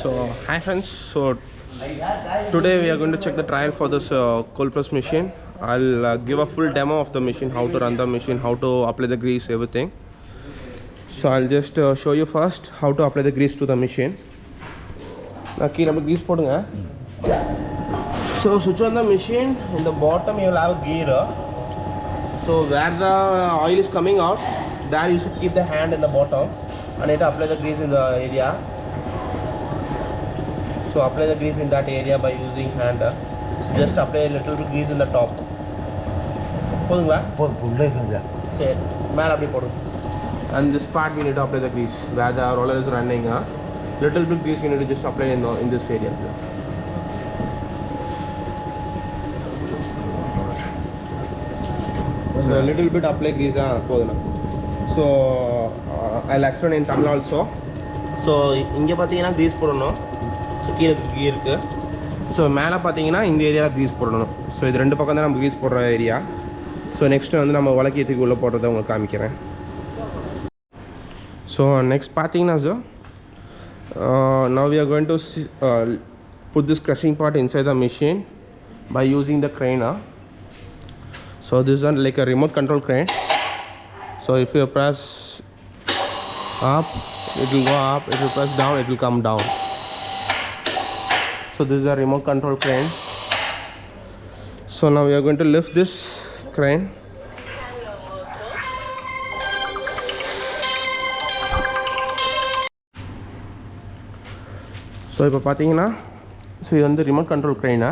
So hi friends, so today we are going to check the trial for this cold press machine. I'll give a full demo of the machine, how to run the machine, how to apply the grease, everything. So I'll just show you first how to apply the grease to the machine. Now key number grease podunga. So switch on the machine. In the bottom you will have a gear. So where the oil is coming out, there you should keep the hand in the bottom and it apply the grease in the area. So apply the grease in that area by using hand. So just apply a little bit grease in the top. And this part we need to apply the grease where the roller is running. Little bit grease we need to just apply in this area. So a little bit apply grease. So I'll explain in Tamil also. So inge pathina grease podano. So கீழே key இருக்கு. So மேலே பார்த்தீங்கன்னா இந்த ஏரியாவில் grease போடணும். So இது ரெண்டு பக்கம் தான் நம்ம க்ரீஸ் போடுற ஏரியா. ஸோ நெக்ஸ்ட்டு வந்து நம்ம வழக்கியத்துக்கு உள்ளே போடுறத உங்களுக்கு காமிக்கிறேன். ஸோ நெக்ஸ்ட் பார்த்தீங்கன்னா sir now we are going to put this crushing part inside the machine by using the crane. So this is like a remote control crane. So if you press up, it will go up. If you press down, it will come down. So this is a remote control crane. So now we are going to lift this crane. So இப்போ பார்த்தீங்கன்னா இது வந்து remote control க்ரெயினா.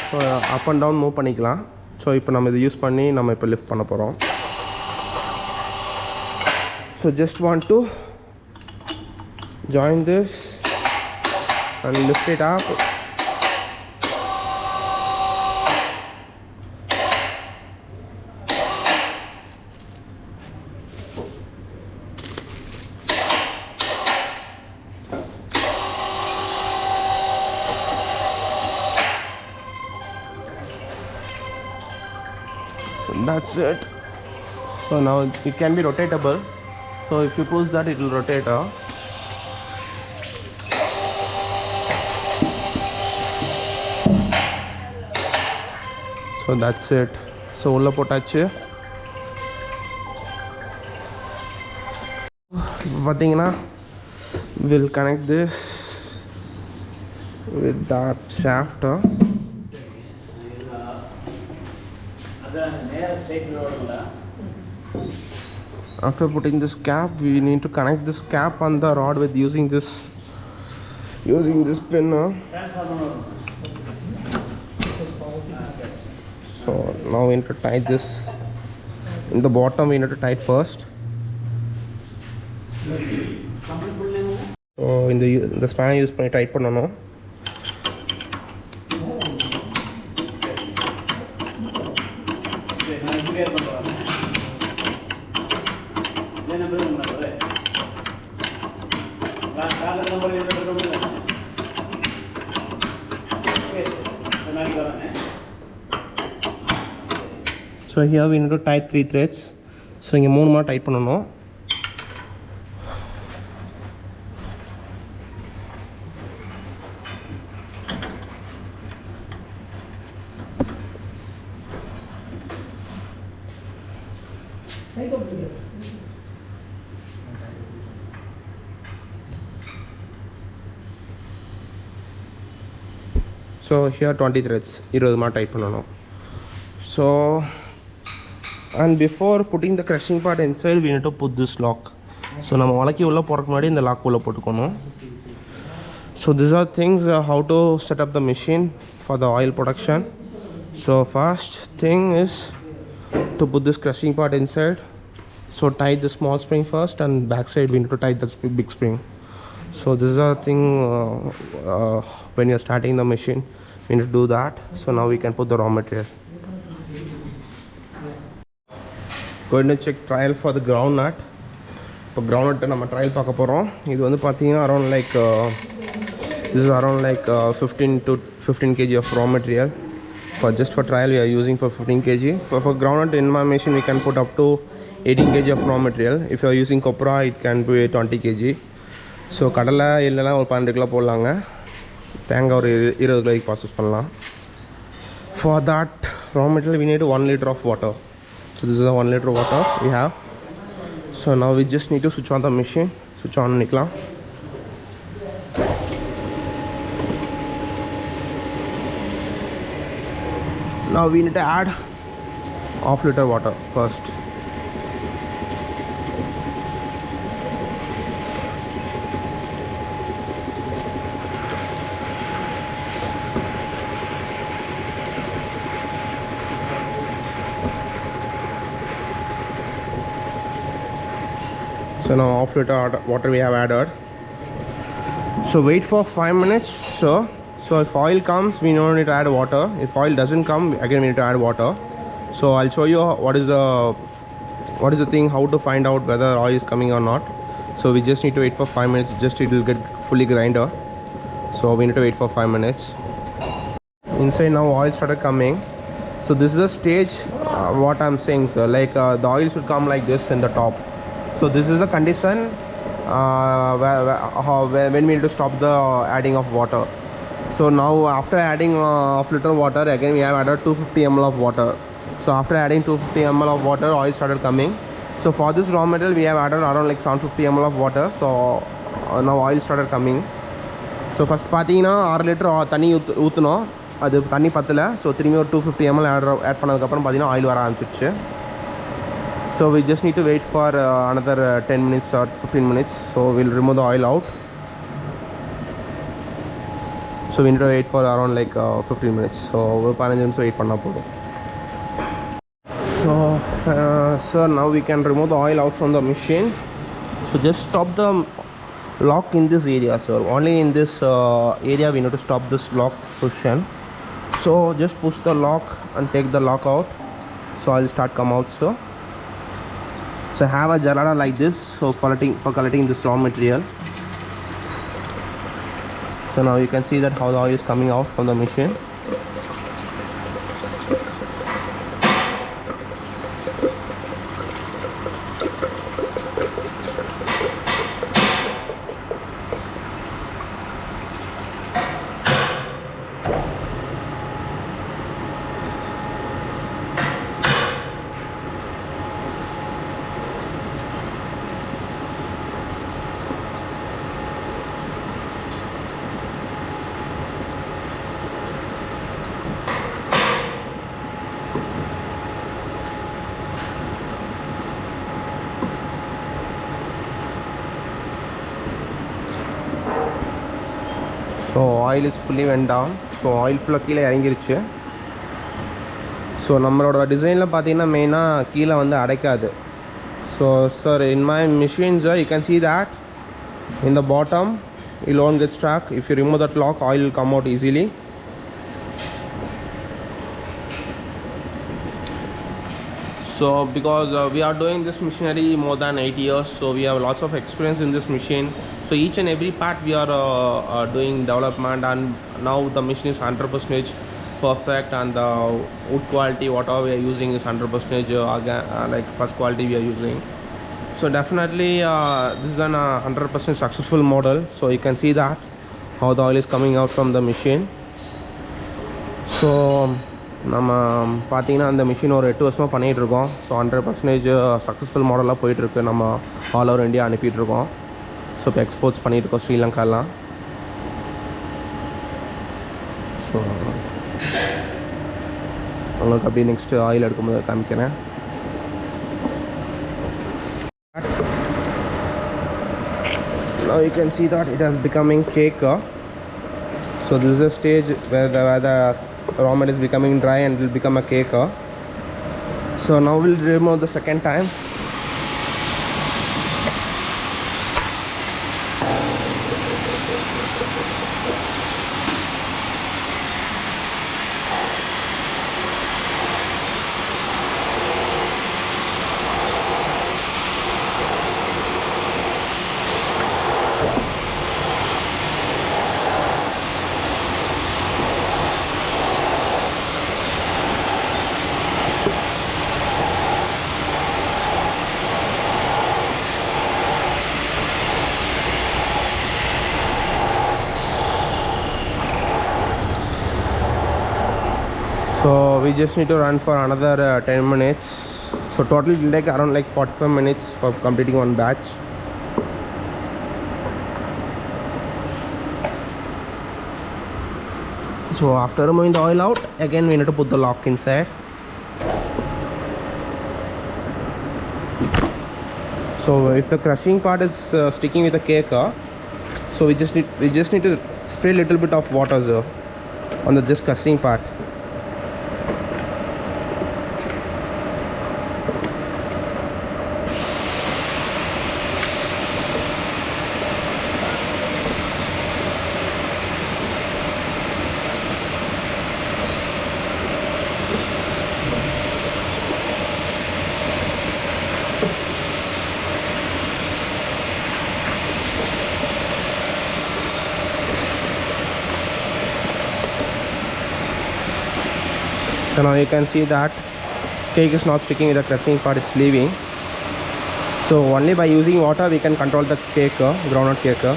So up and down move பண்ணிக்கலாம். ஸோ இப்போ நம்ம இதை யூஸ் பண்ணி நம்ம இப்போ லிஃப்ட் பண்ண போகிறோம். So just want to join this and lift it up. And that's it. So now it can be rotatable. So if you push that, it will rotate. So that's it. So ulla potachu pathina we'll connect this with that shaft. After putting this cap, we need to connect this cap on the rod with using this pin. So now we need to tighten this in the bottom. We need to tighten first. So in the spanner use பண்ணி tight பண்ணனும். So here we need to tie 3 threads. So இங்க 3 more tight பண்ணனும். So here 20 threads 20 more tight பண்ணனும். So and before putting the crushing part inside, we need to put this lock. So நம்ம வலக்கி உள்ள போறதுக்கு முன்னாடி இந்த lock உள்ள போட்டுக்கணும். So these are things how to set up the machine for the oil production. So first thing is to put this crushing part inside. So tie the small spring first, and back side we need to tie that big spring. So this is a thing when you're starting the machine, we need to do that. So now we can put the raw material. Going to check trial for the groundnut. இப்போ groundnut நம்ம trial பார்க்க போகிறோம். இது வந்து பார்த்தீங்கன்னா around like this is around like 15 kg of raw material. For trial we are using for 15 kg. For groundnut in my machine we can put up to 18 kg of raw material. If you are using copra, it can be 20 kg. So கடலை இல்லைனா ஒரு 12 kilo போடலாங்க. தேங்காய் ஒரு 20 கிலோக்கு process பண்ணலாம். For that raw material we need 1 liter of water. So this is a 1 liter water we have. So now we just need to switch on the machine. Switch on nikla. Now we need to add half liter water first. So now half liter water we have added. So wait for 5 minutes. So if oil comes, we don't need to add water. If oil doesn't come, again we need to add water. So I'll show you what is the thing, how to find out whether oil is coming or not. So we just need to wait for 5 minutes. Just it will get fully grinder. So we need to wait for 5 minutes. Inside now oil started coming. So this is the stage what I'm saying, sir. Like the oil should come like this in the top. So this is the condition when we need to stop the adding of water. So now after adding half liter water, again we have added 250 ml of water. So after adding 250 ml of water, oil started coming. So for this raw material we have added around like 750 ml of water. So now oil started coming. So first பார்த்தீங்கன்னா 6 litre தண்ணி ஊற்றணும். அது தண்ணி பத்தலை. So திரும்பி ஒரு 250 ml add பண்ணதுக்கப்புறம் பார்த்தீங்கன்னா ஆயில் வர ஆரம்பிச்சிருச்சு. So we just need to wait for another 10 minutes or 15 minutes. So we'll remove the oil out. So we need to wait for around like 15 minutes. So we'll 15 minutes wait panna podum. So sir, now we can remove the oil out from the machine. So just stop the lock in this area, sir. Only in this area we need to stop this lock position. So just push the lock and take the lock out. So I'll start come out, sir. So have a jalada like this, so for collecting this raw material. So now you can see that how the oil is coming out from the machine. So oil is fully went down. So oil full கீழே இறங்கிருச்சு. So நம்மளோட டிசைனில் பார்த்தீங்கன்னா மெயினாக கீழே வந்து அடைக்காது. So sir, in my machine, sir, you can see that in the bottom it won't get stuck. If you remove that lock, oil will come out easily. So because we are doing this machinery more than 8 years, so we have lots of experience in this machine. So each and every part we are doing development, and now the machine is 100% perfect, and the wood quality whatever we are using is 100% like first quality we are using. So definitely this is an 100% successful model. So you can see that how the oil is coming out from the machine. So நம்ம பார்த்தீங்கன்னா அந்த machine ஒரு 8 வருஷமாக பண்ணிகிட்ருக்கோம். So 100% successful மாடலாக போயிட்டுருக்கு. நம்ம all over India அனுப்பிட்டுருக்கோம். So இப்போ எக்ஸ்போர்ட்ஸ் பண்ணிகிட்ருக்கோம் ஸ்ரீலங்காலாம். ஸோ உங்களுக்கு அப்படியே நெக்ஸ்ட்டு ஆயில் எடுக்கும்போது காமிக்கிறேன். Now you can see that it has becoming cake. So this is a stage where the raw material is becoming dry and will become a cake. So now we'll remove the second time. So we just need to run for another 10 minutes. So total it will take around like 45 minutes for completing one batch. So after removing the oil out, again we need to put the lock inside. So if the crushing part is sticking with the cake, so we just need to spray a little bit of water on the just crushing part. So now you can see that cake is not sticking with the crushing part, it's leaving. So only by using water we can control the cake, groundnut cake. You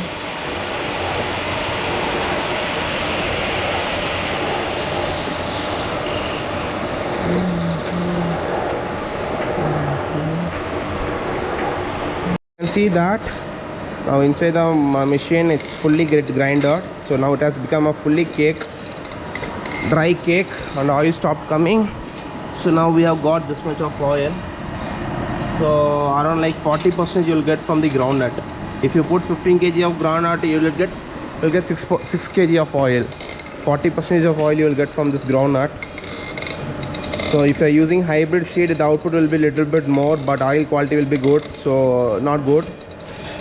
can see that now inside the machine it's fully grinded. So now it has become a fully dry cake, and oil stopped coming. So now we have got this much of oil. So around like 40% you will get from the groundnut. If you put 15 kg of groundnut, you will get 6 kg of oil. 40% of oil you will get from this groundnut. So if you are using hybrid seed, the output will be little bit more, but oil quality will be good. So not good.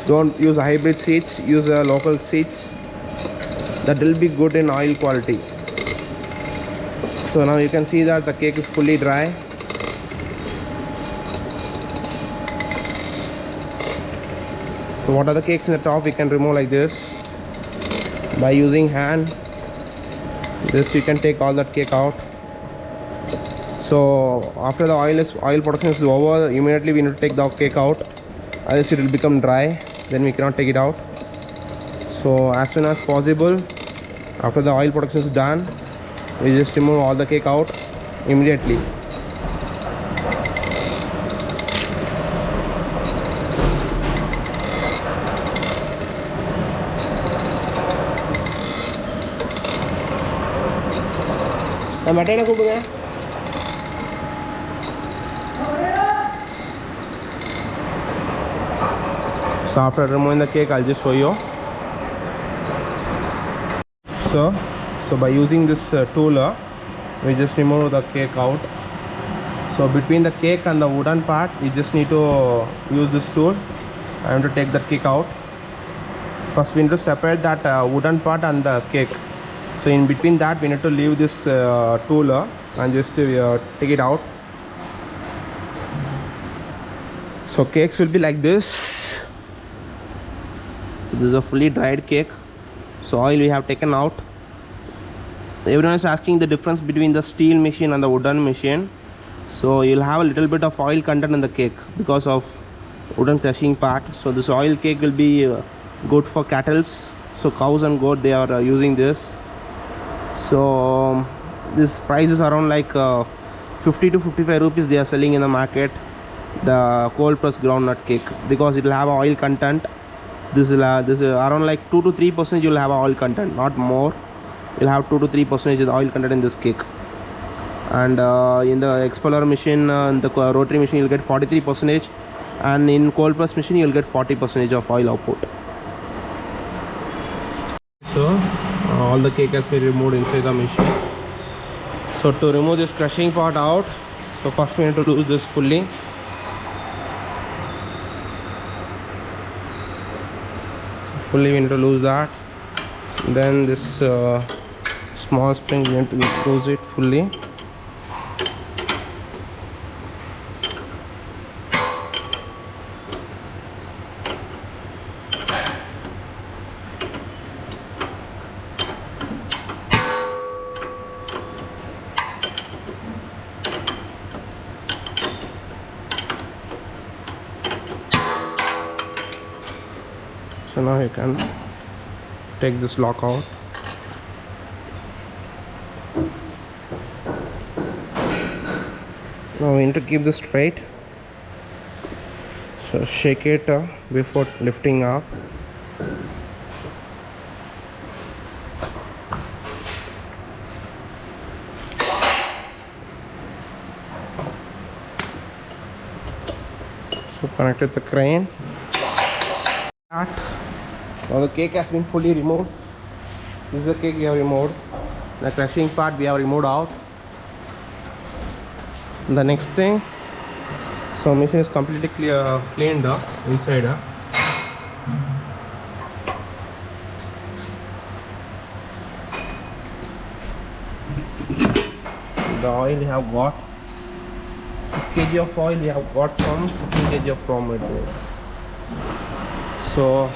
Don't use hybrid seeds, use local seeds. That will be good in oil quality. So now you can see that the cake is fully dry. So what are the cakes in the top we can remove like this by using hand. This you can take all that cake out. So after the oil production is over, immediately we need to take the cake out, else it will become dry, then we cannot take it out. So as soon as possible, after the oil production is done, we just remove all the cake out immediately. So after removing the cake, I'll just show you. So by using this tool, we just remove the cake out. So between the cake and the wooden part, we just need to use this tool. I am to take the cake out. First we need to separate that wooden part and the cake. So in between that we need to leave this tool and just take it out. So cakes will be like this. So this is a fully dried cake. So oil we have taken out. Everyone is asking the difference between the steel machine and the wooden machine. So you'll have a little bit of oil content in the cake because of wooden crushing part. So this oil cake will be good for cattle. So cows and goat, they are using this. So this price is around like 50 to 55 rupees they are selling in the market, the cold pressed groundnut cake, because it will have oil content. This is around like 2 to 3% you will have oil content, not more. You'll have 2 to 3% oil content in this cake. And in the expeller machine, the rotary machine, you'll get 43%, and in cold press machine you'll get 40% of oil output. So all the cake has been removed inside the machine. So to remove this crushing part out, so first we need to lose this fully. We need to lose that. Then this small spring, we need to close it fully. So now you can take this lock out. Now we need to keep this straight. So shake it before lifting up. So connect with the crane. Now the cake has been fully removed. This is the cake we have removed. The crushing part we have removed out. The next thing, so machine is completely cleaned inside. The oil we have got 6 kg of oil we have got from 15 kg of raw material. So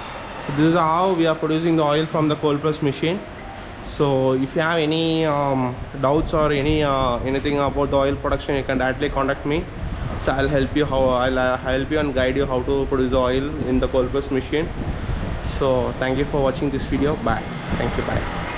this is how we are producing the oil from the cold press machine. So if you have any doubts or anything about the oil production, you can directly contact me. So I'll help you and guide you how to produce the oil in the cold press machine. So thank you for watching this video. Bye. Thank you. Bye.